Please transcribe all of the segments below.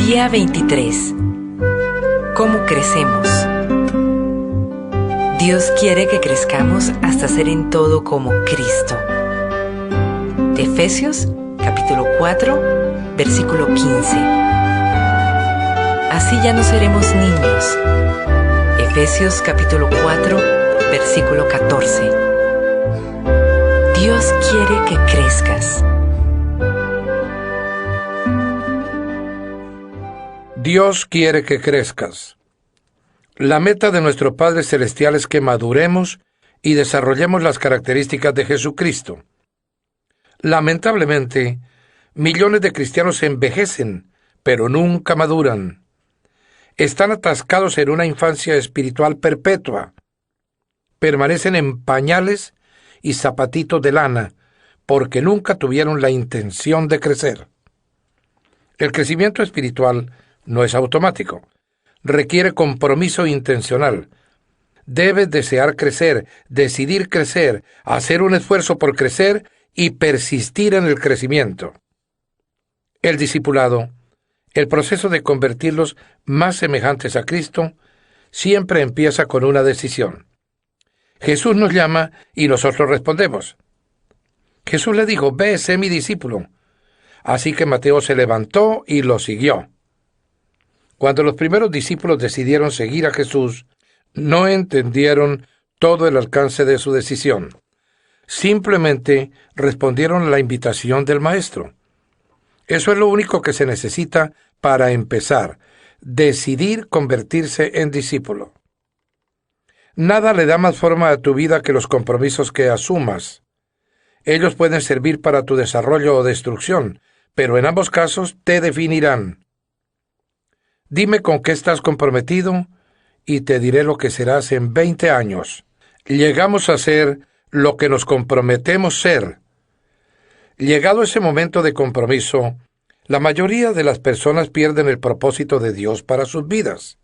Día 23. ¿Cómo crecemos? Dios quiere que crezcamos hasta ser en todo como Cristo. Efesios, capítulo 4, versículo 15. Así ya no seremos niños. Efesios, capítulo 4, versículo 14. Dios quiere que crezcas. Dios quiere que crezcas. La meta de nuestro Padre Celestial es que maduremos y desarrollemos las características de Jesucristo. Lamentablemente, millones de cristianos envejecen, pero nunca maduran. Están atascados en una infancia espiritual perpetua. Permanecen en pañales y zapatitos de lana, porque nunca tuvieron la intención de crecer. El crecimiento espiritual no es automático. Requiere compromiso intencional. Debes desear crecer, decidir crecer, hacer un esfuerzo por crecer y persistir en el crecimiento. El discipulado, el proceso de convertirlos más semejantes a Cristo, siempre empieza con una decisión. Jesús nos llama y nosotros respondemos. Jesús le dijo: «Ve, sé mi discípulo». Así que Mateo se levantó y lo siguió. Cuando los primeros discípulos decidieron seguir a Jesús, no entendieron todo el alcance de su decisión. Simplemente respondieron a la invitación del Maestro. Eso es lo único que se necesita para empezar: decidir convertirse en discípulo. Nada le da más forma a tu vida que los compromisos que asumas. Ellos pueden servir para tu desarrollo o destrucción, pero en ambos casos te definirán. Dime con qué estás comprometido y te diré lo que serás en 20 años. Llegamos a ser lo que nos comprometemos ser. Llegado ese momento de compromiso, la mayoría de las personas pierden el propósito de Dios para sus vidas.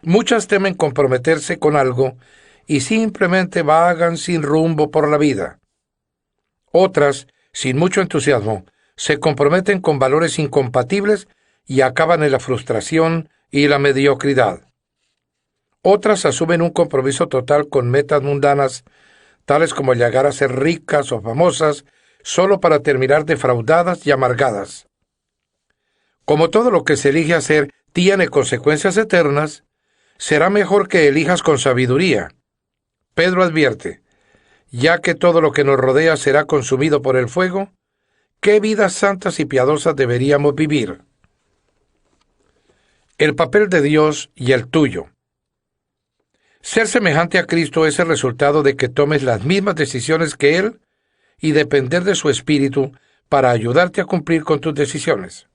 Muchas temen comprometerse con algo y simplemente vagan sin rumbo por la vida. Otras, sin mucho entusiasmo, se comprometen con valores incompatibles y acaban en la frustración y la mediocridad. Otras asumen un compromiso total con metas mundanas, tales como llegar a ser ricas o famosas, solo para terminar defraudadas y amargadas. Como todo lo que se elige hacer tiene consecuencias eternas, será mejor que elijas con sabiduría. Pedro advierte: «Ya que todo lo que nos rodea será consumido por el fuego, ¿qué vidas santas y piadosas deberíamos vivir?». El papel de Dios y el tuyo. Ser semejante a Cristo es el resultado de que tomes las mismas decisiones que Él y depender de su Espíritu para ayudarte a cumplir con tus decisiones.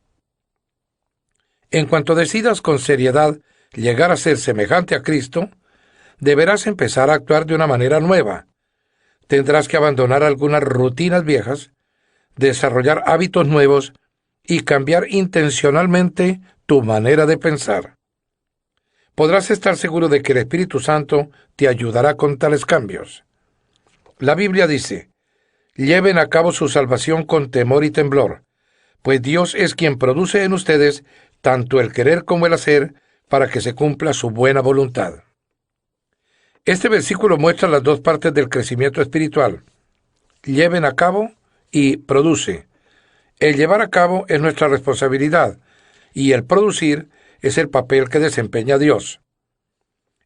En cuanto decidas con seriedad llegar a ser semejante a Cristo, deberás empezar a actuar de una manera nueva. Tendrás que abandonar algunas rutinas viejas, desarrollar hábitos nuevos y cambiar intencionalmente tu manera de pensar. Podrás estar seguro de que el Espíritu Santo te ayudará con tales cambios. La Biblia dice: «Lleven a cabo su salvación con temor y temblor, pues Dios es quien produce en ustedes tanto el querer como el hacer para que se cumpla su buena voluntad». Este versículo muestra las dos partes del crecimiento espiritual: lleven a cabo y produce. El llevar a cabo es nuestra responsabilidad y el producir es el papel que desempeña Dios.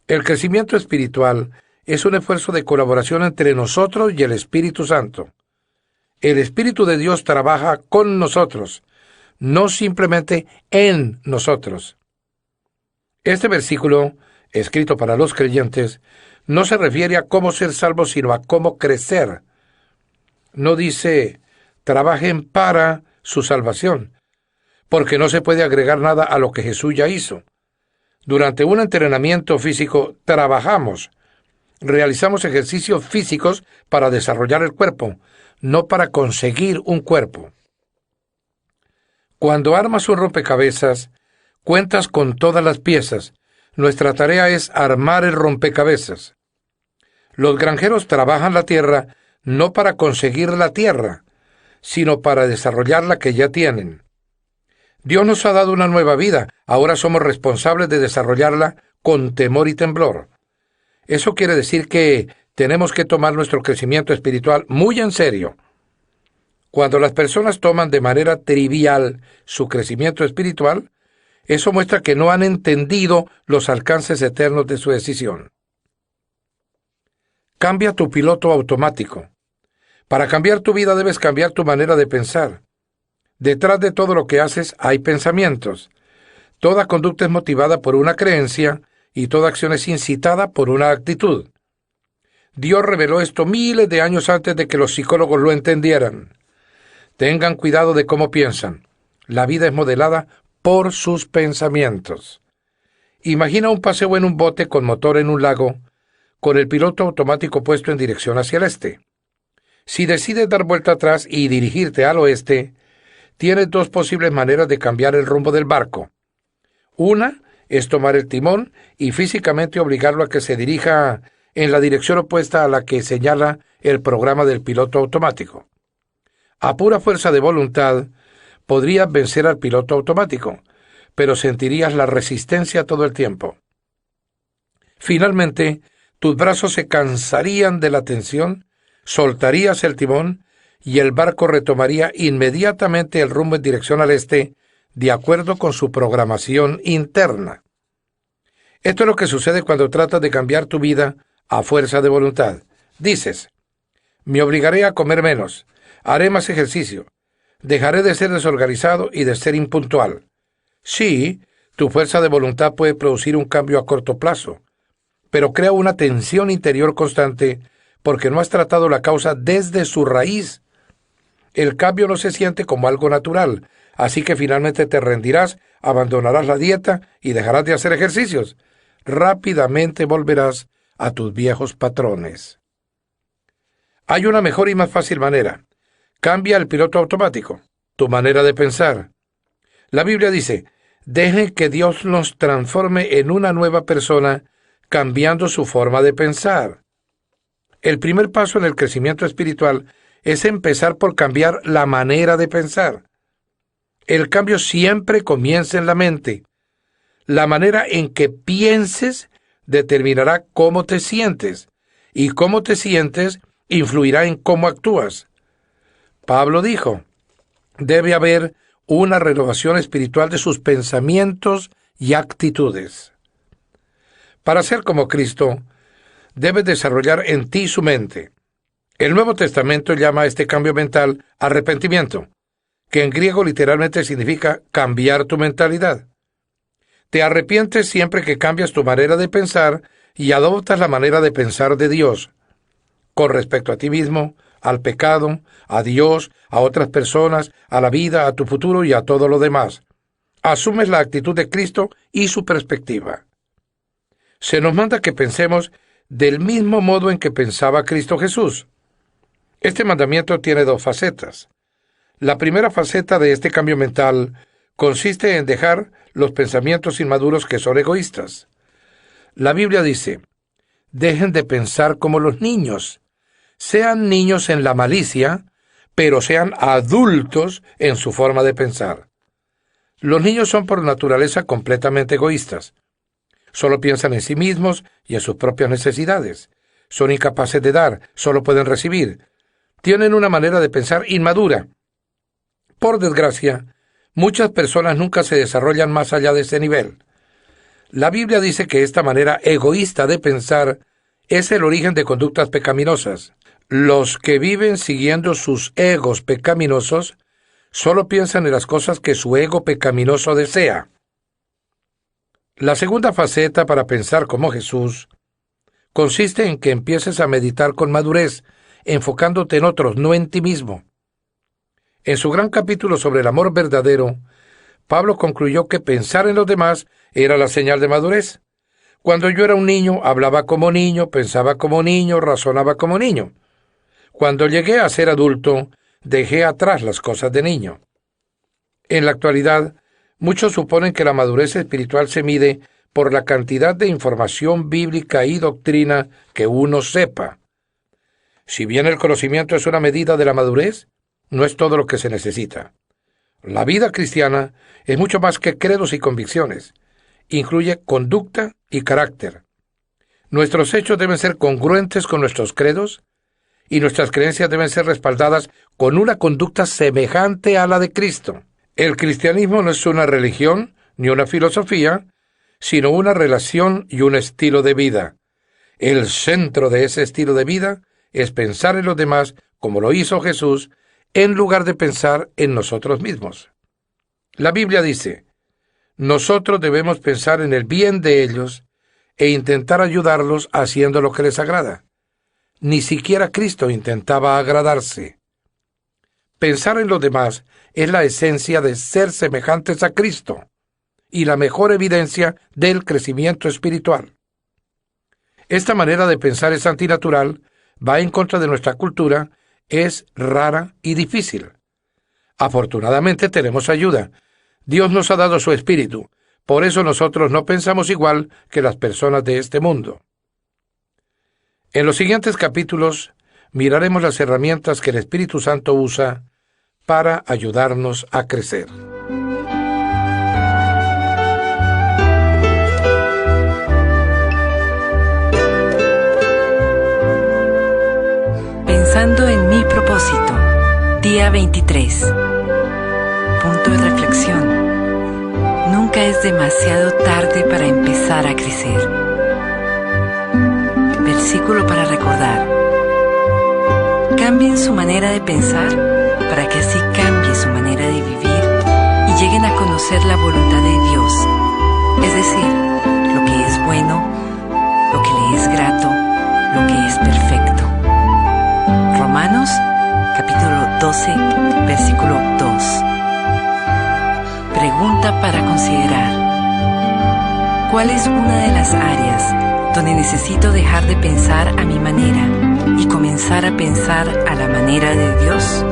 El crecimiento espiritual es un esfuerzo de colaboración entre nosotros y el Espíritu Santo. El Espíritu de Dios trabaja con nosotros, no simplemente en nosotros. Este versículo, escrito para los creyentes, no se refiere a cómo ser salvos, sino a cómo crecer. No dice: trabajen para su salvación, porque no se puede agregar nada a lo que Jesús ya hizo. Durante un entrenamiento físico trabajamos, realizamos ejercicios físicos para desarrollar el cuerpo, no para conseguir un cuerpo. Cuando armas un rompecabezas, cuentas con todas las piezas. Nuestra tarea es armar el rompecabezas. Los granjeros trabajan la tierra no para conseguir la tierra, sino para desarrollar la que ya tienen. Dios nos ha dado una nueva vida, ahora somos responsables de desarrollarla con temor y temblor. Eso quiere decir que tenemos que tomar nuestro crecimiento espiritual muy en serio. Cuando las personas toman de manera trivial su crecimiento espiritual, eso muestra que no han entendido los alcances eternos de su decisión. Cambia tu piloto automático. Para cambiar tu vida debes cambiar tu manera de pensar. Detrás de todo lo que haces hay pensamientos. Toda conducta es motivada por una creencia y toda acción es incitada por una actitud. Dios reveló esto miles de años antes de que los psicólogos lo entendieran. Tengan cuidado de cómo piensan. La vida es modelada por sus pensamientos. Imagina un paseo en un bote con motor en un lago, con el piloto automático puesto en dirección hacia el este. Si decides dar vuelta atrás y dirigirte al oeste, tienes dos posibles maneras de cambiar el rumbo del barco. Una es tomar el timón y físicamente obligarlo a que se dirija en la dirección opuesta a la que señala el programa del piloto automático. A pura fuerza de voluntad, podrías vencer al piloto automático, pero sentirías la resistencia todo el tiempo. Finalmente, tus brazos se cansarían de la tensión, soltarías el timón y el barco retomaría inmediatamente el rumbo en dirección al este, de acuerdo con su programación interna. Esto es lo que sucede cuando tratas de cambiar tu vida a fuerza de voluntad. Dices, me obligaré a comer menos, haré más ejercicio, dejaré de ser desorganizado y de ser impuntual. Sí, tu fuerza de voluntad puede producir un cambio a corto plazo, pero crea una tensión interior constante porque no has tratado la causa desde su raíz. El cambio no se siente como algo natural, así que finalmente te rendirás, abandonarás la dieta y dejarás de hacer ejercicios. Rápidamente volverás a tus viejos patrones. Hay una mejor y más fácil manera. Cambia el piloto automático, tu manera de pensar. La Biblia dice, dejen que Dios nos transforme en una nueva persona, cambiando su forma de pensar. El primer paso en el crecimiento espiritual es empezar por cambiar la manera de pensar. El cambio siempre comienza en la mente. La manera en que pienses determinará cómo te sientes, y cómo te sientes influirá en cómo actúas. Pablo dijo, debe haber una renovación espiritual de sus pensamientos y actitudes. Para ser como Cristo, debes desarrollar en ti su mente. El Nuevo Testamento llama a este cambio mental arrepentimiento, que en griego literalmente significa cambiar tu mentalidad. Te arrepientes siempre que cambias tu manera de pensar y adoptas la manera de pensar de Dios, con respecto a ti mismo, al pecado, a Dios, a otras personas, a la vida, a tu futuro y a todo lo demás. Asumes la actitud de Cristo y su perspectiva. Se nos manda que pensemos del mismo modo en que pensaba Cristo Jesús. Este mandamiento tiene dos facetas. La primera faceta de este cambio mental consiste en dejar los pensamientos inmaduros que son egoístas. La Biblia dice, dejen de pensar como los niños. Sean niños en la malicia, pero sean adultos en su forma de pensar. Los niños son por naturaleza completamente egoístas. Solo piensan en sí mismos y en sus propias necesidades. Son incapaces de dar, solo pueden recibir. Tienen una manera de pensar inmadura. Por desgracia, muchas personas nunca se desarrollan más allá de ese nivel. La Biblia dice que esta manera egoísta de pensar es el origen de conductas pecaminosas. Los que viven siguiendo sus egos pecaminosos solo piensan en las cosas que su ego pecaminoso desea. La segunda faceta para pensar como Jesús consiste en que empieces a meditar con madurez, enfocándote en otros, no en ti mismo. En su gran capítulo sobre el amor verdadero, Pablo concluyó que pensar en los demás era la señal de madurez. Cuando yo era un niño, hablaba como niño, pensaba como niño, razonaba como niño. Cuando llegué a ser adulto, dejé atrás las cosas de niño. En la actualidad, muchos suponen que la madurez espiritual se mide por la cantidad de información bíblica y doctrina que uno sepa. Si bien el conocimiento es una medida de la madurez, no es todo lo que se necesita. La vida cristiana es mucho más que credos y convicciones. Incluye conducta y carácter. Nuestros hechos deben ser congruentes con nuestros credos y nuestras creencias deben ser respaldadas con una conducta semejante a la de Cristo. El cristianismo no es una religión ni una filosofía, sino una relación y un estilo de vida. El centro de ese estilo de vida es pensar en los demás como lo hizo Jesús, en lugar de pensar en nosotros mismos. La Biblia dice: nosotros debemos pensar en el bien de ellos e intentar ayudarlos haciendo lo que les agrada. Ni siquiera Cristo intentaba agradarse. Pensar en los demás es la esencia de ser semejantes a Cristo y la mejor evidencia del crecimiento espiritual. Esta manera de pensar es antinatural, va en contra de nuestra cultura, es rara y difícil. Afortunadamente tenemos ayuda. Dios nos ha dado su espíritu. Por eso nosotros no pensamos igual que las personas de este mundo. En los siguientes capítulos miraremos las herramientas que el Espíritu Santo usa para ayudarnos a crecer. Pensando en mi propósito, día 23. Punto de reflexión. Nunca es demasiado tarde para empezar a crecer. Versículo para recordar. Cambien su manera de pensar para que así cambie su manera de vivir y lleguen a conocer la voluntad de Dios, es decir, lo que es bueno, lo que le es grato, lo que es perfecto. Romanos, capítulo 12, versículo 2. Pregunta para considerar. ¿Cuál es una de las áreas donde necesito dejar de pensar a mi manera y comenzar a pensar a la manera de Dios?